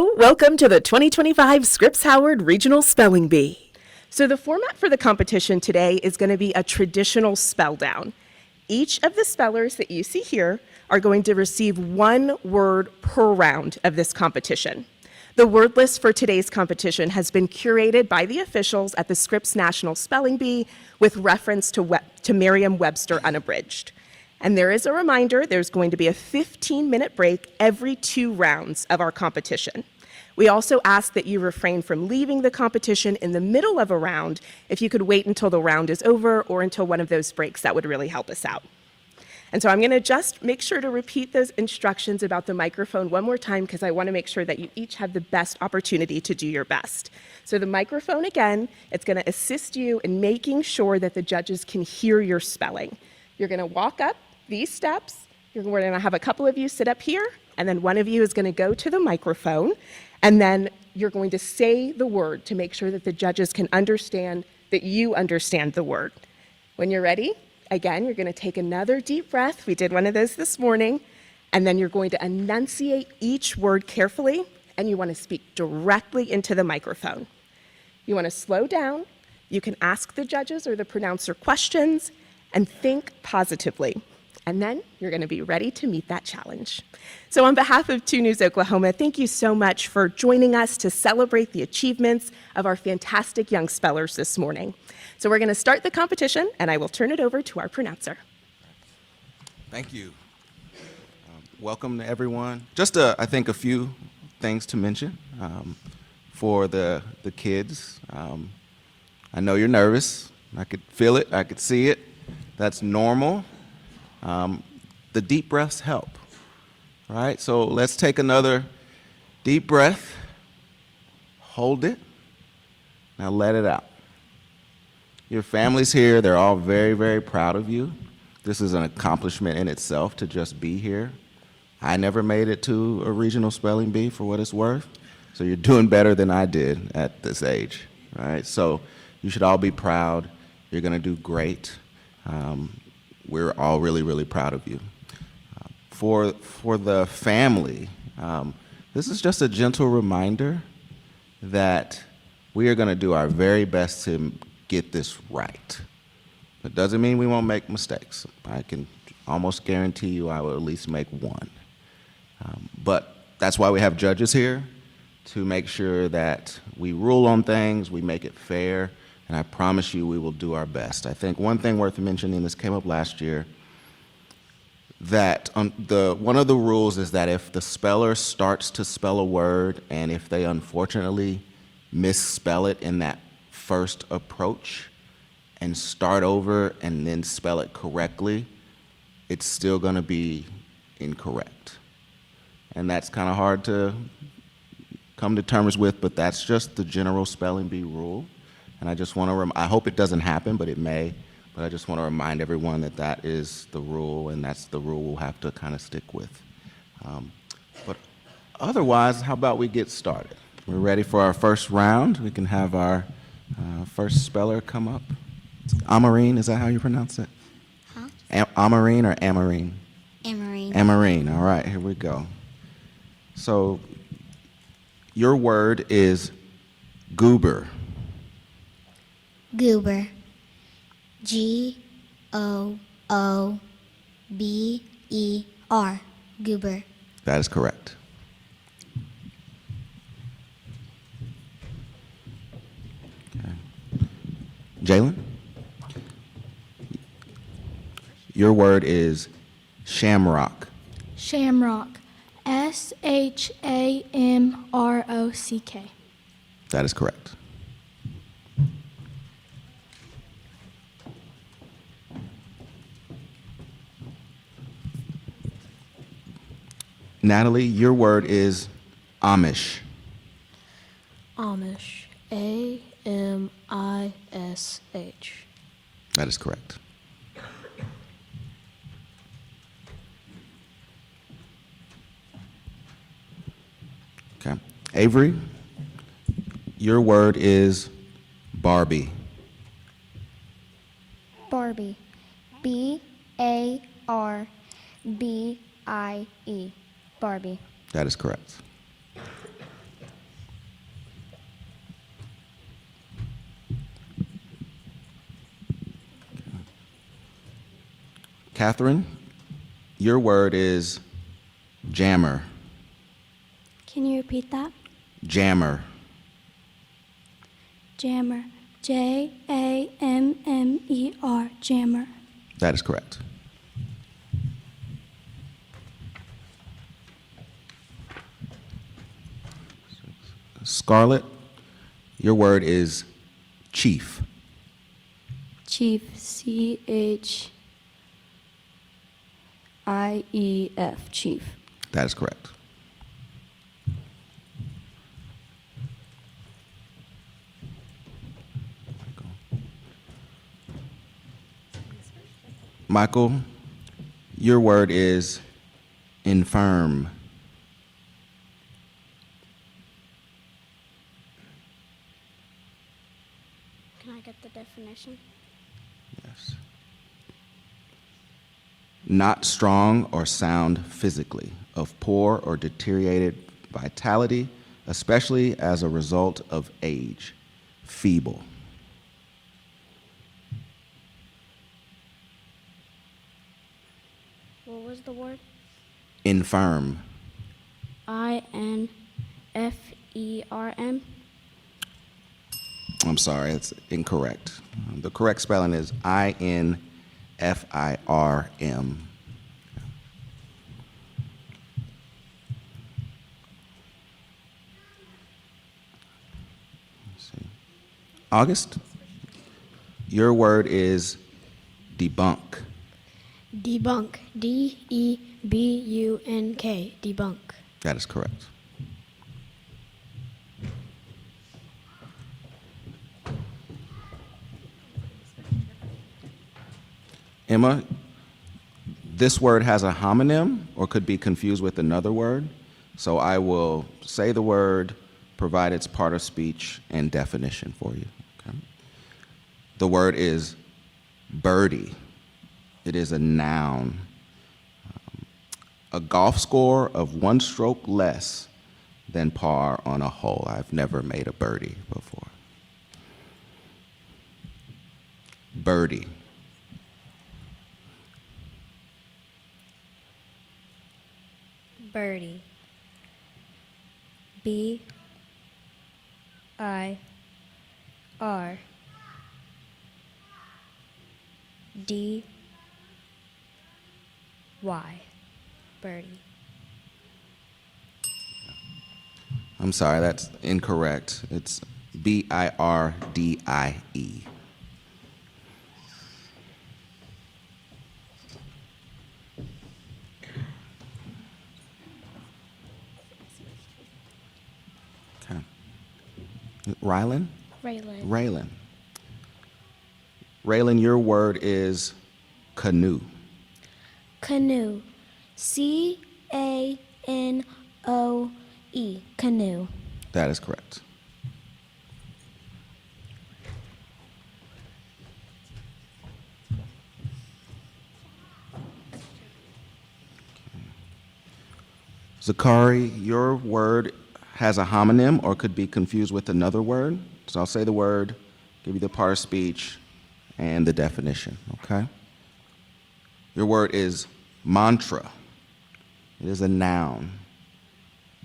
Hello, welcome to the 2025 Scripps Howard Regional Spelling Bee. So the format for the competition today is going to be a traditional spell down. Each of the spellers that you see here are going to receive one word per round of this competition. The word list for today's competition has been curated by the officials at the Scripps National Spelling Bee with reference to Merriam-Webster Unabridged. And there is a reminder, there's going to be a 15-minute break every 2 rounds of our competition. We also ask that you refrain from leaving the competition in the middle of a round. If you could wait until the round is over or until one of those breaks, that would really help us out. And so I'm going to just make sure to repeat those instructions about the microphone one more time because I want to make sure that you each have the best opportunity to do your best. So the microphone, again, it's going to assist you in making sure that the judges can hear your spelling. You're going to walk up these steps. We're going to have a couple of you sit up here, and then one of you is going to go to the microphone, and then you're going to say the word to make sure that the judges can understand that you understand the word. When you're ready, again, you're going to take another deep breath. We did one of those this morning, and then you're going to enunciate each word carefully, and you want to speak directly into the microphone. You want to slow down. You can ask the judges or the pronouncer questions, and think positively. And then you're going to be ready to meet that challenge. So on behalf of 2 News Oklahoma, thank you so much for joining us to celebrate the achievements of our fantastic young spellers this morning. So we're going to start the competition, and I will turn it over to our pronouncer. Thank you. Welcome to everyone. Just, I think, a few things to mention for the kids. I know you're nervous. I could feel it. I could see it. That's normal. The deep breaths help, right? So let's take another deep breath. Hold it. Now let it out. Your family's here. They're all very, very proud of you. This is an accomplishment in itself to just be here. I never made it to a regional spelling bee for what it's worth. So you're doing better than I did at this age, right? So you should all be proud. You're going to do great. We're all really, really proud of you. For the family, this is just a gentle reminder that we are going to do our very best to get this right. It doesn't mean we won't make mistakes. I can almost guarantee you I will at least make one. But that's why we have judges here, to make sure that we rule on things, we make it fair, and I promise you we will do our best. I think one thing worth mentioning, this came up last year, that one of the rules is that if the speller starts to spell a word and if they unfortunately misspell it in that first approach and start over and then spell it correctly, it's still going to be incorrect. And that's kind of hard to come to terms with, but that's just the general spelling bee rule. And I just want to, I hope it doesn't happen, but it may. But I just want to remind everyone that that is the rule, and that's the rule we'll have to kind of stick with. But otherwise, how about we get started? We're ready for our first round. We can have our first speller come up. Amarine, is that how you pronounce it? Huh? Amarine or Amarine? Amarine. Amarine, all right, here we go. So your word is goober. Goober. Goober. Goober. That is correct. Okay. Jalen? Your word is shamrock. Shamrock. Shamrock. That is correct. Natalie, your word is Amish. Amish. Amish. That is correct. Okay. Avery, your word is Barbie. Barbie. B-A-R-B-I-E. Barbie. That is correct. Catherine, your word is jammer. Can you repeat that? Jammer. Jammer. Jammer. Jammer. That is correct. Scarlett, your word is chief. Chief. CHIEF. Chief. That is correct. Michael, your word is infirm. Can I get the definition? Yes. Not strong or sound physically, of poor or deteriorated vitality, especially as a result of age. Feeble. What was the word? Infirm. INFERM. I'm sorry, it's incorrect. The correct spelling is INFIRM. Let's see. August, your word is debunk. Debunk. DEBUNK. Debunk. That is correct. Emma, this word has a homonym or could be confused with another word. So I will say the word, provide its part of speech and definition for you. Okay? The word is birdie. It is a noun. A golf score of 1 stroke less than par on a hole. I've never made a birdie before. Birdie. Birdie. BIRDY. Birdie. I'm sorry, that's incorrect. It's BIRDIE. Okay. Rylan? Raylan. Raylan. Raylan, your word is canoe. Canoe. CANOE. Canoe. That is correct. Zakari, your word has a homonym or could be confused with another word. So I'll say the word, give you the part of speech and the definition, okay? Your word is mantra. It is a noun,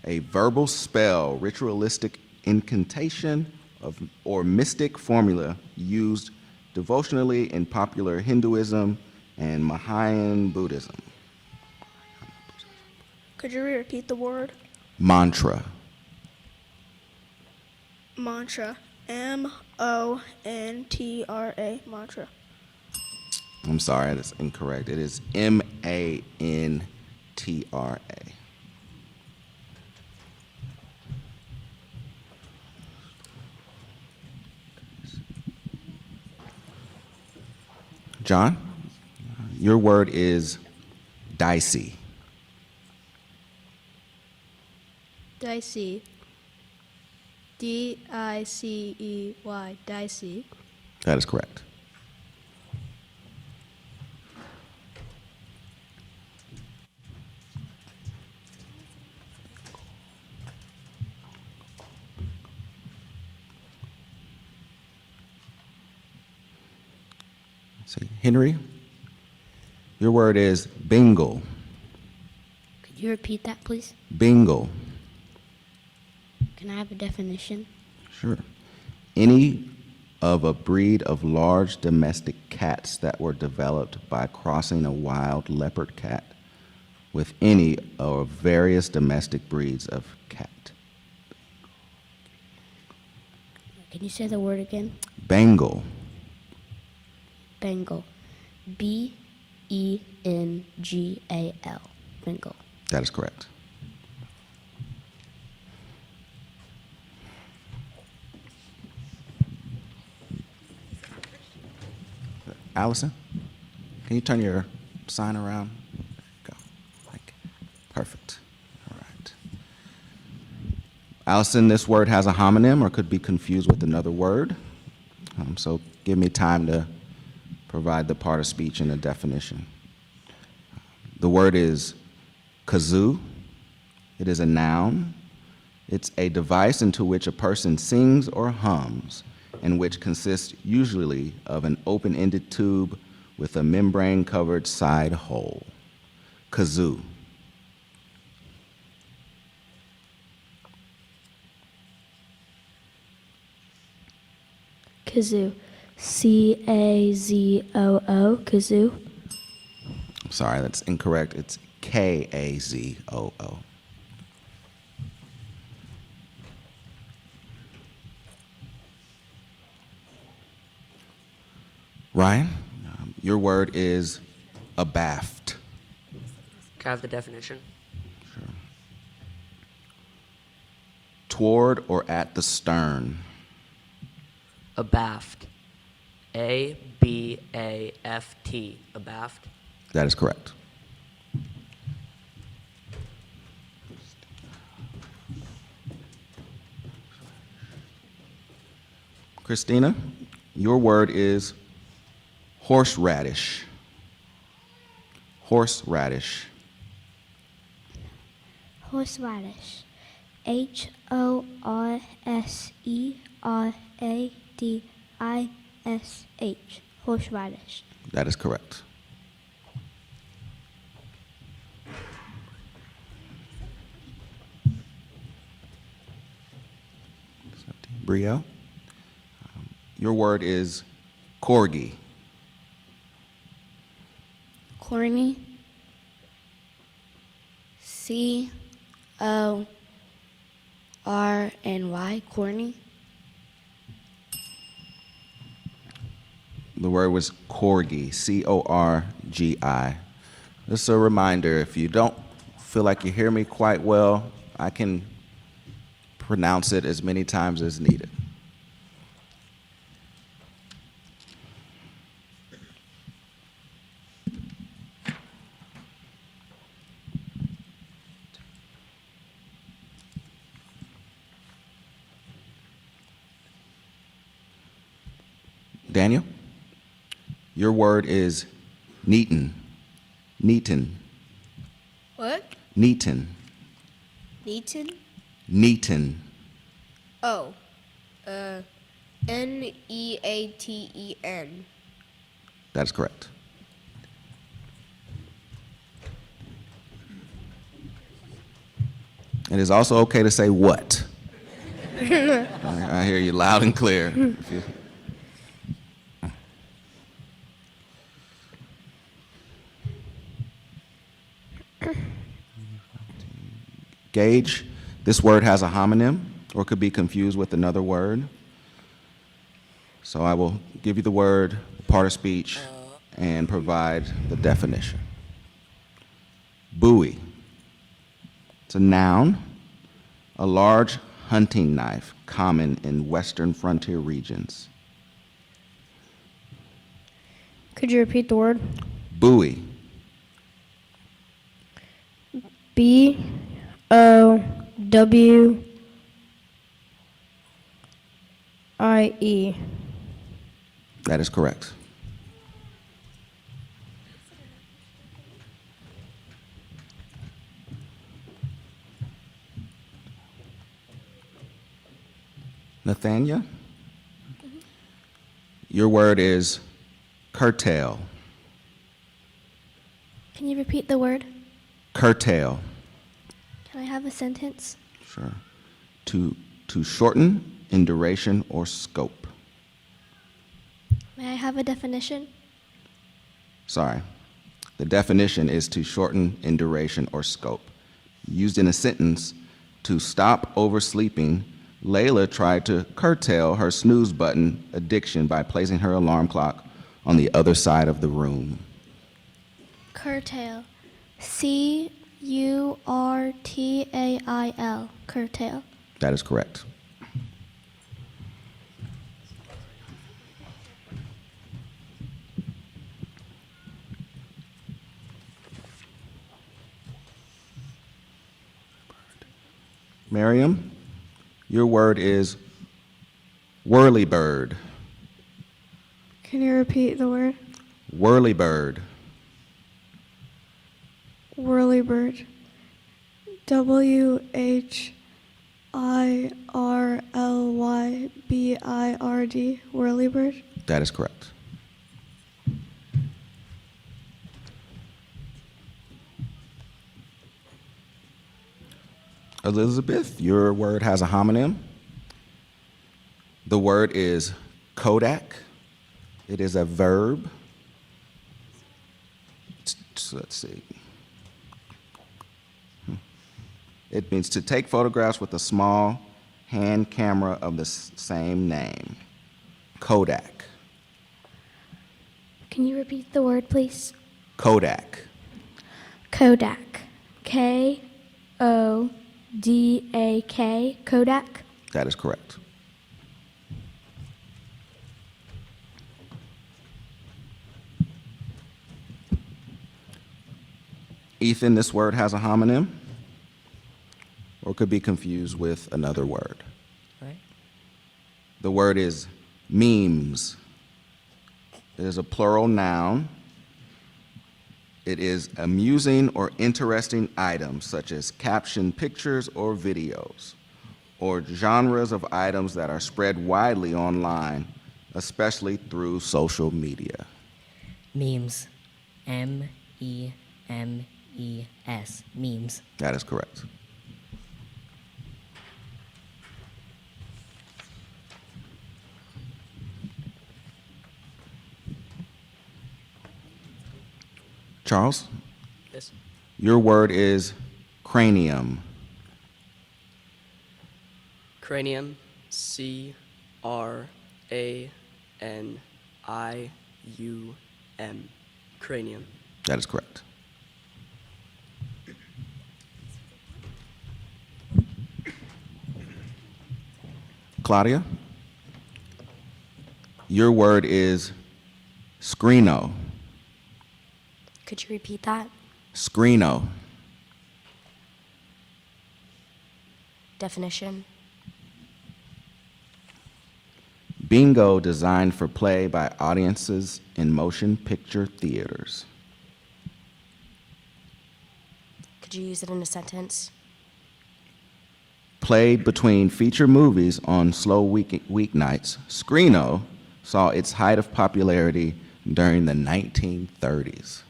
a verbal spell, ritualistic incantation of, or mystic formula used devotionally in popular Hinduism and Mahayan Buddhism. Could you repeat the word? Mantra. Mantra. MONTRA. Mantra. I'm sorry, that's incorrect. It is MANTRA. John, your word is dicey. Dicey. DICEY. Dicey. That is correct. Let's see. Henry, Your word is bingle. Could you repeat that, please? Bingle. Can I have a definition? Sure. Any of a breed of large domestic cats that were developed by crossing a wild leopard cat with any of various domestic breeds of cat. Can you say the word again? Bengal. Bengal. B-E-N-G-A-L. Bengal. That is correct. Allison, can you turn your sign around? There you go. Perfect. All right. Allison, this word has a homonym or could be confused with another word. So give me time to provide the part of speech and a definition. The word is kazoo. It is a noun. It's a device into which a person sings or hums, and which consists usually of an open-ended tube with a membrane-covered side hole. Kazoo. Kazoo. C-A-Z-O-O. Kazoo. I'm sorry, that's incorrect. It's K-A-Z-O-O. Ryan, your word is abaft. Can I have the definition? Sure. Toward or at the stern. Abaft. A-B-A-F-T. Abaft. That is correct. Christina, your word is horseradish. Horseradish. Horseradish. Horseradish. Horseradish. That is correct. Brio, your word is corgi. Corny. C-O-R-N-Y. Corny. The word was corgi, C-O-R-G-I. Just a reminder, if you don't feel like you hear me quite well, I can pronounce it as many times as needed. Daniel, your word is neaten. Neaten. What? Neaten. Neaton? Neaten. Oh. N-E-A-T-E-N. That is correct. It is also okay to say what. I hear you loud and clear. If you- Gage, this word has a homonym or could be confused with another word. So I will give you the word, part of speech, and provide the definition. Bowie. It's a noun, a large hunting knife common in western frontier regions. Could you repeat the word? Bowie. B-O-W-I-E. That is correct. Nathania, your word is curtail. Can you repeat the word? Curtail. Can I have a sentence? Sure. To shorten in duration or scope. May I have a definition? Sorry. The definition is to shorten in duration or scope. Used in a sentence, to stop oversleeping, Layla tried to curtail her snooze button addiction by placing her alarm clock on the other side of the room. Curtail. Curtail. Curtail. That is correct. Miriam, your word is whirlybird. Can you repeat the word? Whirlybird. Whirlybird. WHIRLYBIRD. Whirlybird. That is correct. Elizabeth, your word has a homonym. The word is Kodak. It is a verb. Let's see. It means to take photographs with a small hand camera of the same name. Kodak. Can you repeat the word, please? Kodak. Kodak. Kodak. Kodak. That is correct. Ethan, this word has a homonym or could be confused with another word. Right. The word is memes. It is a plural noun. It is amusing or interesting items such as captioned pictures or videos, or genres of items that are spread widely online, especially through social media. Memes. MEMES. Memes. That is correct. Charles, Yes. your word is cranium. Cranium. CRANIUM. Cranium. That is correct. Claudia, your word is screeno. Could you repeat that? Screeno. Definition. Bingo designed for play by audiences in motion picture theaters. Could you use it in a sentence? Played between feature movies on slow weeknights, Screeno saw its height of popularity during the 1930s.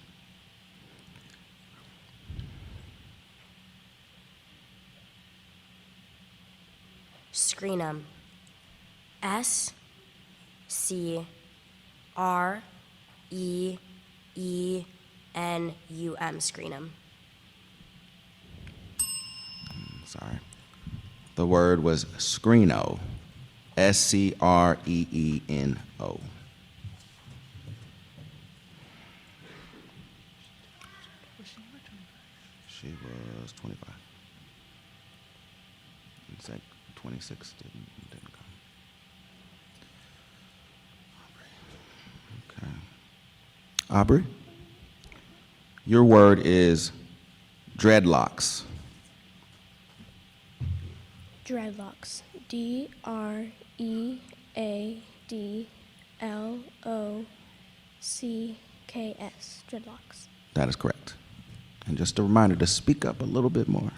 Screenum. SCREENUM. Screenum. Sorry. The word was screeno. SCREENO. She was 25. It's like 26 didn't come. Okay. Aubrey, your word is dreadlocks. Dreadlocks. DREADLOCKS. Dreadlocks. That is correct. And just a reminder to speak up a little bit more.